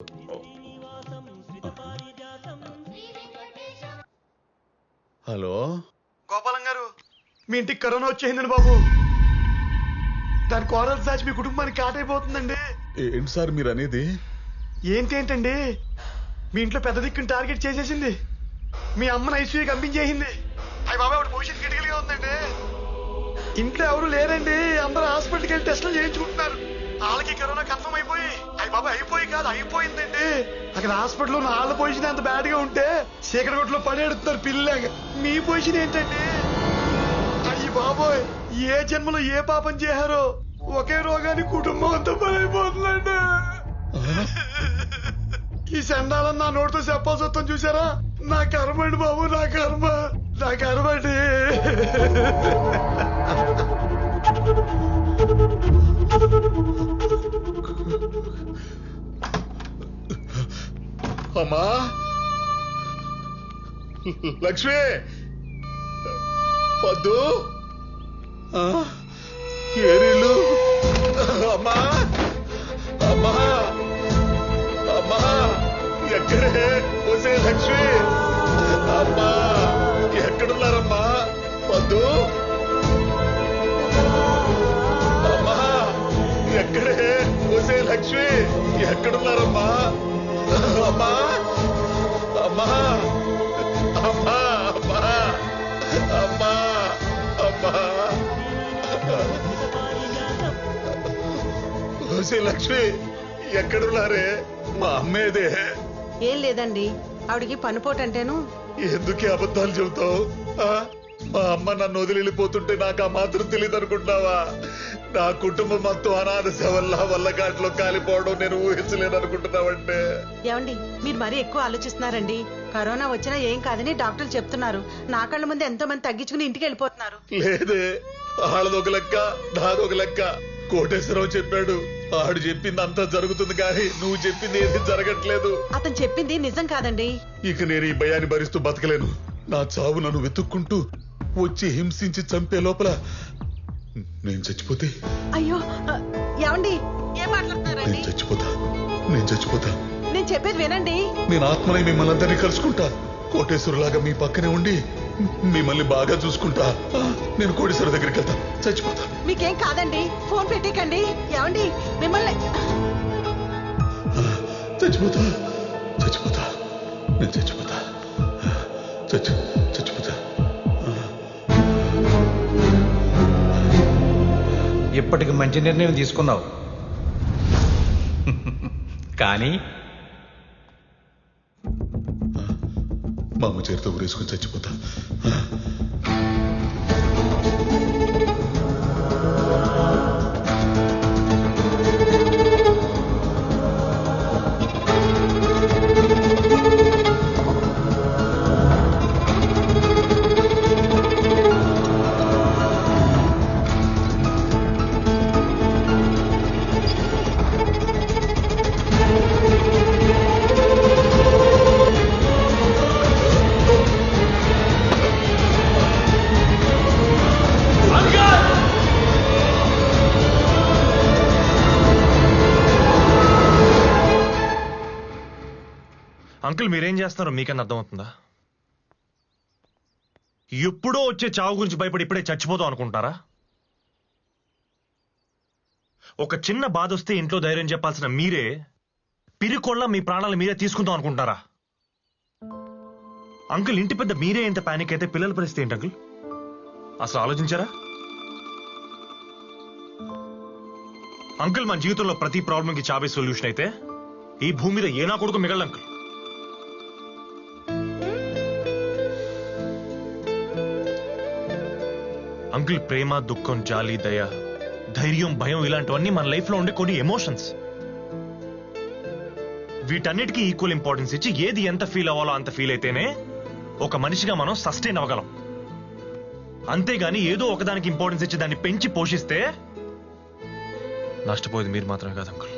Hello Gopalam గారు, మీ ఇంటికి corona వచ్చేసిందండి బాబు. దాని కోరల్ సాచి మీ కుటుంబానికి కాటైపోతుందండి. ఏంటి సార్ మీరు అనేది? ఏంటండి, మీ ఇంట్లో పెద్ద దిక్కుని టార్గెట్ చేసేసింది. మీ అమ్మని ఐసీయూకి పంపించేసింది. అయ్యి బాబా ఆవిడ భవిష్యత్తు క్రిటికల్ గా ఉందండి. ఇంట్లో ఎవరు లేరండి, అందరూ హాస్పిటల్కి వెళ్ళి టెస్టులు చేయించుకుంటున్నారు. వాళ్ళకి కరోనా కన్ఫర్మ్ అయిపోయి, అయ్యి బాబా అయిపోయిందండి. అక్కడ హాస్పిటల్లో ఉన్న వాళ్ళ పొజిషన్ అంత బ్యాడ్ గా ఉంటే చీకటిగొట్లో పడేడుతున్నారు పిల్లగా. మీ పొజిషన్ ఏంటండి? అయ్యి బాబోయ్, ఏ జన్మలో ఏ పాపం చేశారో ఒకే రోగాన్ని కుటుంబం అంతా పడైపోతుందండి. ఈ చండాలని నా నోటితో చెప్పాల్సి వస్తాను చూసారా? నా కర్మ అండి బాబు, నా కర్మ అండి. అమ్మా లక్ష్మి, వద్దు ఏరీలు. అమ్మా అమ్మా అమ్మా, ఎక్కడే వసే లక్ష్మి? అమ్మా ఎక్కడున్నారమ్మా? వద్దు. అమ్మా ఎక్కడే వసే లక్ష్మి? ఎక్కడున్నారమ్మా? అమ్మా అమ్మా అమ్మా అమ్మా అమ్మా అమ్మా. వసే లక్ష్మి ఎక్కడున్నారే? మా అమ్మేదే. ఏం లేదండి, ఆవిడికి పనిపోటంటేను. ఎందుకే అబద్ధాలు చెబుతావు? మా అమ్మ నన్ను వదిలిపోతుంటే నాకు ఆ మాత్రం తెలియదు అనుకుంటున్నావా? నా కుటుంబం మొత్తం అనాథ వల్ల ఘాట్లో కాలిపోవడం నేను ఊహించలేను అనుకుంటున్నావంటే. ఏమండి, మీరు మరీ ఎక్కువ ఆలోచిస్తున్నారండి. కరోనా వచ్చినా ఏం కాదని డాక్టర్లు చెప్తున్నారు. నా కళ్ళ ముందు ఎంతో మంది తగ్గించుకుని ఇంటికి వెళ్ళిపోతున్నారు. లేదే, ఆడదొక లెక్క నాదొక లెక్క. కోటేశ్వరరావు చెప్పాడు, ఆడు చెప్పింది అంతా జరుగుతుంది కానీ నువ్వు చెప్పింది ఏది జరగట్లేదు. అతను చెప్పింది నిజం కాదండి. ఇక నేను ఈ భయాన్ని భరిస్తూ బతకలేను. నా చావు నన్ను వెతుక్కుంటూ వచ్చి హింసించి చంపే లోపల నేను చచ్చిపోతే. అయ్యో ఏమండి, ఏం మాట్లాడుతున్నారండి? నేను చచ్చిపోతా. నేను చెప్పేది వినండి. నేను ఆత్మనై మిమ్మల్ని అందరినీ కలుసుకుంటా. కోటేశ్వరులాగా మీ పక్కనే ఉండి మిమ్మల్ని బాగా చూసుకుంటా. నేను కోటేశ్వర దగ్గరికి వెళ్తా. చచ్చిపోతా. మీకేం కాదండి, ఫోన్ పెట్టేకండి. ఏమండి, మిమ్మల్ని చచ్చిపోతా. నేను చచ్చిపోతా. ఇప్పటికి మంచి నిర్ణయం తీసుకున్నావు, కానీ మా అమ్మ చేతితో ఊరేసుకుని చచ్చిపోతా. అంకుల్, మీరేం చేస్తున్నారో మీకన్నా అర్థమవుతుందా? ఎప్పుడో వచ్చే చావు గురించి భయపడి ఇప్పుడే చచ్చిపోతాం అనుకుంటారా? ఒక చిన్న బాధ వస్తే ఇంట్లో ధైర్యం చెప్పాల్సిన మీరే పిరికొళ్ళ మీ ప్రాణాలు మీరే తీసుకుందాం అనుకుంటారా? అంకుల్, ఇంటి పెద్ద మీరే ఇంత పానిక్ అయితే పిల్లల పరిస్థితి ఏంటి అంకుల్? అసలు ఆలోచించారా? అంకుల్, మన జీవితంలో ప్రతి ప్రాబ్లంకి చావే సొల్యూషన్ అయితే ఈ భూమి మీద ఏ నా కొడుకు మిగలదు అంకుల్. అంకుల్, ప్రేమ, దుఃఖం, జాలి, దయ, ధైర్యం, భయం ఇలాంటివన్నీ మన లైఫ్ లో ఉండే కొన్ని ఎమోషన్స్. వీటన్నిటికీ ఈక్వల్ ఇంపార్టెన్స్ ఇచ్చి ఏది ఎంత ఫీల్ అవ్వాలో అంత ఫీల్ అయితేనే ఒక మనిషిగా మనం సస్టైన్ అవ్వగలం. అంతేగాని ఏదో ఒకదానికి ఇంపార్టెన్స్ ఇచ్చి దాన్ని పెంచి పోషిస్తే నష్టపోయేది మీరు మాత్రమే కాదు అంకుల్,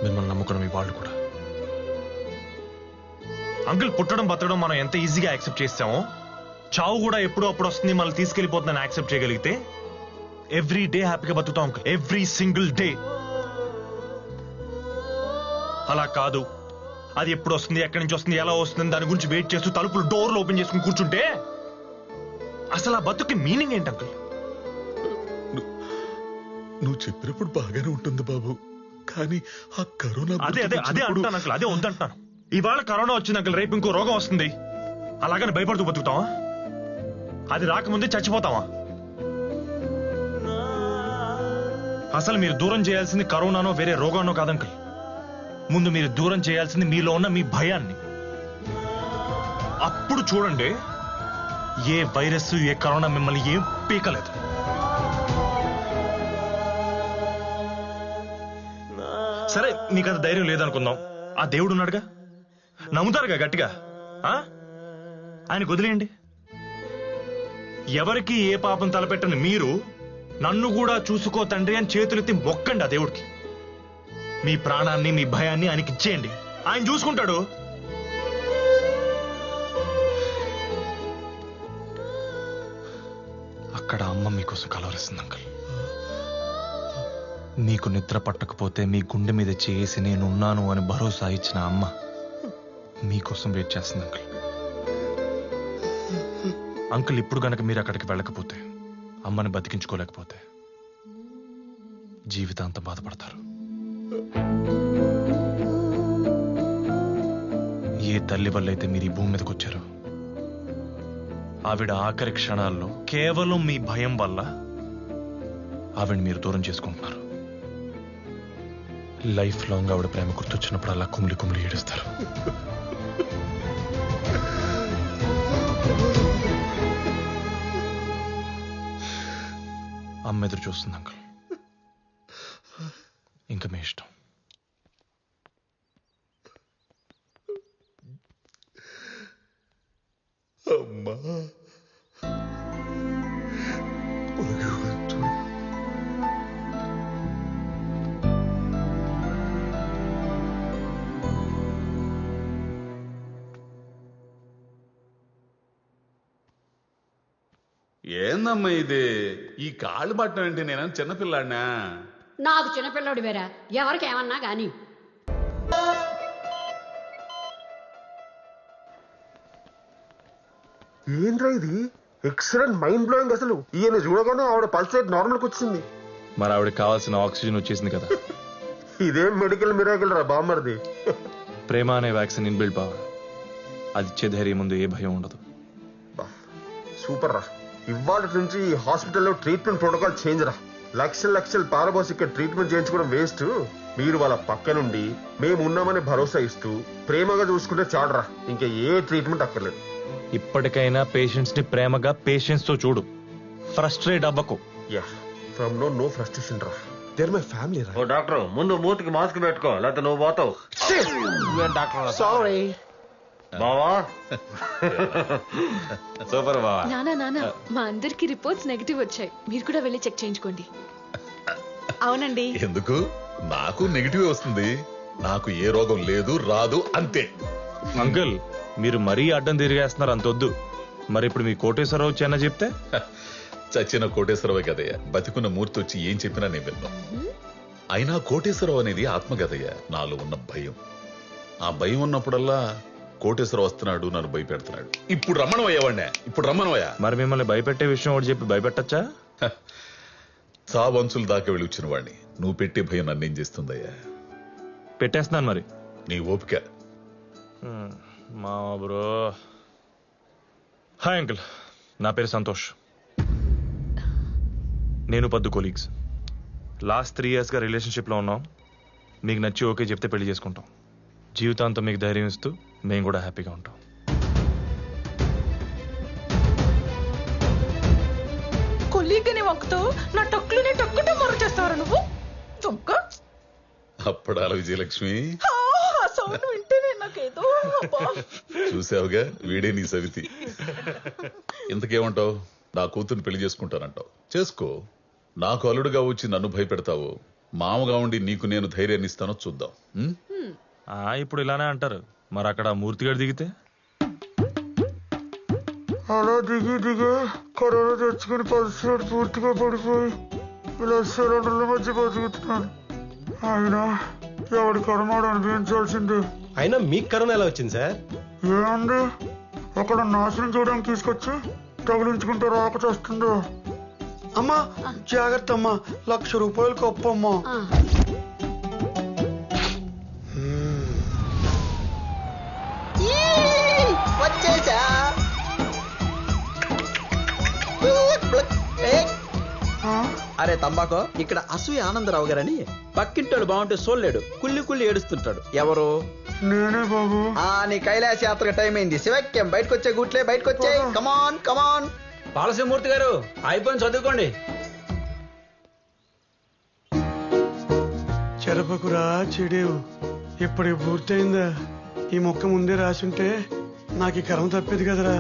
మిమ్మల్ని నమ్ముకున్న మీ వాళ్ళు కూడా. అంకుల్, పుట్టడం బతకడం మనం ఎంత ఈజీగా యాక్సెప్ట్ చేస్తామో, చావు కూడా ఎప్పుడో అప్పుడు వస్తుంది మళ్ళీ తీసుకెళ్లిపోతుందని యాక్సెప్ట్ చేయగలిగితే ఎవ్రీ డే హ్యాపీగా బతుకుతాం అంకుల్. Every single day. అలా కాదు, అది ఎప్పుడు వస్తుంది, ఎక్కడి నుంచి వస్తుంది, ఎలా వస్తుంది దాని గురించి వెయిట్ చేస్తూ తలుపులు డోర్లు ఓపెన్ చేసుకుని కూర్చుంటే అసలు ఆ బతుకి మీనింగ్ ఏంటి అంకుల్? నువ్వు చెప్పినప్పుడు బాగానే ఉంటుంది బాబు, కానీ ఆ కరోనా అదే అదే అదే అంటాను అంకుల్, అదే వద్దంటున్నాను. ఇవాళ కరోనా వచ్చింది అంకుల్, రేపు ఇంకో రోగం వస్తుంది, అలాగని భయపడుతూ బతుకుతావా? అది రాకముందే చచ్చిపోతావా? అసలు మీరు దూరం చేయాల్సింది కరోనానో వేరే రోగానో కాదంకుల్. ముందు మీరు దూరం చేయాల్సింది మీలో ఉన్న మీ భయాన్ని. అప్పుడు చూడండి, ఏ వైరస్ ఏ కరోనా మిమ్మల్ని ఏం పీకలేదు. సరే, మీకు అంత ధైర్యం లేదనుకుందాం, ఆ దేవుడు ఉన్నాడుగా, నమ్ముతారుగా గట్టిగా. ఆయనకు వదిలేయండి. ఎవరికి ఏ పాపం తలపెట్టని మీరు నన్ను కూడా చూసుకో తండ్రి అని చేతులెత్తి మొక్కండి ఆ దేవుడికి. మీ ప్రాణాన్ని మీ భయాన్ని ఆయనకి ఇచ్చేయండి, ఆయన చూసుకుంటాడు. అక్కడ అమ్మ మీకోసం కలవరిస్తుంది అంకల్. మీకు నిద్ర పట్టకపోతే మీ గుండె మీద చేసి నేనున్నాను అని భరోసా ఇచ్చిన అమ్మ మీకోసం వెయిట్ చేస్తుంది అంకల్. అంకుల్, ఇప్పుడు గనక మీరు అక్కడికి వెళ్ళకపోతే, అమ్మని బతికించుకోలేకపోతే జీవితాంతం బాధపడతారు. ఏ తల్లి వల్ల అయితే మీరు ఈ భూమి మీదకి వచ్చారో, ఆవిడ ఆఖరి క్షణాల్లో కేవలం మీ భయం వల్ల ఆవిడ మీరు దూరం చేసుకుంటున్నారు. లైఫ్ లాంగ్ ఆవిడ ప్రేమ గుర్తొచ్చినప్పుడు అలా కుమిలి కుమిలి ఏడుస్తారు. అమ్మ ఎదురు చూస్తుంది అంకుల్. ఇంకా మీ ఇష్టం. అమ్మా, భగవంతుడు. ఏందమ్మా ఇది? ఈ కాళ్ళు పట్టడం ఏంటి? నేను చిన్నపిల్లాడినా? నాకు చిన్నపిల్లడు వేరా, ఎవరికి ఏమన్నా గాని. ఏంట్రా ఇది? Excellent, mind blowing. అసలు ఈయన చూడగానే ఆవిడ పల్స్ రేట్ నార్మల్కి వచ్చింది. మరి ఆవిడకి కావాల్సిన ఆక్సిజన్ వచ్చేసింది కదా. ఇదేం మెడికల్ మిరాకిల్ రా బామ్మర్ది. ప్రేమ అనే వ్యాక్సిన్ ఇన్బిల్డ్ పవర్, అది ఇచ్చే ధైర్యం ముందు ఏ భయం ఉండదు. సూపర్ రా. ఇవాళ నుంచి ఈ హాస్పిటల్లో ట్రీట్మెంట్ ప్రోటోకాల్ చేంజ్ రా. లక్షలు పారబోసి ఇక్కడ ట్రీట్మెంట్ చేయించుకోవడం వేస్ట్. మీరు వాళ్ళ పక్క నుండి మేము ఉన్నామని భరోసా ఇస్తూ ప్రేమగా చూసుకుంటే చాలరా, ఇంకా ఏ ట్రీట్మెంట్ అక్కర్లేదు. ఇప్పటికైనా పేషెంట్స్ ని ప్రేమగా పేషెన్స్ తో చూడు, ఫ్రస్ట్రేట్ అవ్వకు. యా, ఫ్రమ్ నో ఫ్రస్ట్రేషన్ రా. దేర్ మై ఫ్యామిలీ రా. ఓ డాక్టర్, ముందు మూతికి మాస్క్ పెట్టుకో, లేకపోతే నువ్వు పోతావు. సారీ బావా. సూపర్ బావా. నానా మా అందరికి రిపోర్ట్స్ నెగటివ్ వచ్చాయి, మీరు కూడా వెళ్ళి చెక్ చేయించుకోండి. అవునండి. ఎందుకు? నాకు నెగిటివ్ వస్తుంది, నాకు ఏ రోగం లేదు, రాదు, అంతే. అంకుల్, మీరు మరీ అడ్డం తిరిగేస్తున్నారు, అంతొద్దు. మరి ఇప్పుడు మీ కోటేశ్వరరావు చెన్న చెప్తే? చచ్చిన కోటేశ్వరరావు కదయ్య, బతికున్న మూర్తి వచ్చి ఏం చెప్పినా నేను విన్నాను. అయినా కోటేశ్వరరావు అనేది ఆత్మకథయ్య. నాలో ఉన్న భయం, ఆ భయం ఉన్నప్పుడల్లా కోటేశ్వరరావు వస్తున్నాడు, నన్ను భయపెడుతున్నాడు. ఇప్పుడు రమ్మనవయ్యావాడినే, ఇప్పుడు రమ్మనవయ్యా. మరి మిమ్మల్ని భయపెట్టే విషయం ఒకటి చెప్పి భయపెట్టచ్చా? చావంచులు దాకా వెళ్ళి వచ్చిన వాడిని నువ్వు పెట్టే భయం నన్నేం చేస్తుందయ్యా? పెట్టేస్తున్నాను మరి. నీ ఓపిక. మా బ్రో. హాయ్ అంకుల్, నా పేరు సంతోష్. నేను పద్దు కొలీగ్స్. లాస్ట్ 3 yearsగా రిలేషన్షిప్లో ఉన్నాం. మీకు నచ్చి ఓకే చెప్తే పెళ్లి చేసుకుంటాం. జీవితాంతం మీకు ధైర్యం ఇస్తూ మేము కూడా హ్యాపీగా ఉంటాం. కొలీగ్ని మొక్కుతూ నా టొక్కులుని టొక్కుటూ మొర చేస్తావరా నువ్వు? చొక్క అప్పడాల విజయలక్ష్మి, సౌండ్ వింటేనే నాకేదో. చూసావుగా, వీడే నీ సవితి. ఇంతకేమంటావు? నా కూతుర్ని పెళ్లి చేసుకుంటానంటావు, చేసుకో. నాకు అల్లుడుగా వచ్చి నన్ను భయపెడతావు, మామగా ఉండి నీకు నేను ధైర్యాన్ని ఇస్తానో చూద్దాం. ఇప్పుడు ఇలానే అంటారు, మరి అక్కడ మూర్తిగాడు దిగితే? అలా దిగి కరోనా తెచ్చుకుని పరిస్థితి పూర్తిగా పడిపోయి ఇలా సిలిండర్ల మధ్య బతుకుతున్నాను. ఆయన ఎవడి కర్మాడు అనిపించాల్సింది. అయినా మీకు కరోనా ఎలా వచ్చింది సార్? ఏముంది, అక్కడ నాశనం చేయడానికి తీసుకొచ్చి తగిలించుకుంటే రాక చేస్తుంది. అమ్మా జాగ్రత్త అమ్మా, 1,00,000 రూపాయలు కప్పమ్మా. వచ్చేసా. అరే తంబాకో, ఇక్కడ అసూయ ఆనందరావు గారని పక్కింటోడు బాగుంటే సోల్లేడు కుళ్ళి కుళ్ళి ఏడుస్తుంటాడు. ఎవరు? నేనే బాబు. నీ కైలాస యాత్రకు టైం అయింది. శివక్యం బయటకు వచ్చే గుట్లే, బయటకు వచ్చే. కమాన్ కమాన్. బాలసింహమూర్తి గారు అయిపోయింది, చదువుకోండి. చెరపకురా చెడేవు, ఇప్పటికి పూర్తయిందా? ఈ మొక్క ముందే రాసుంటే నాకు ఈ కర్మ తప్పేది కదరా.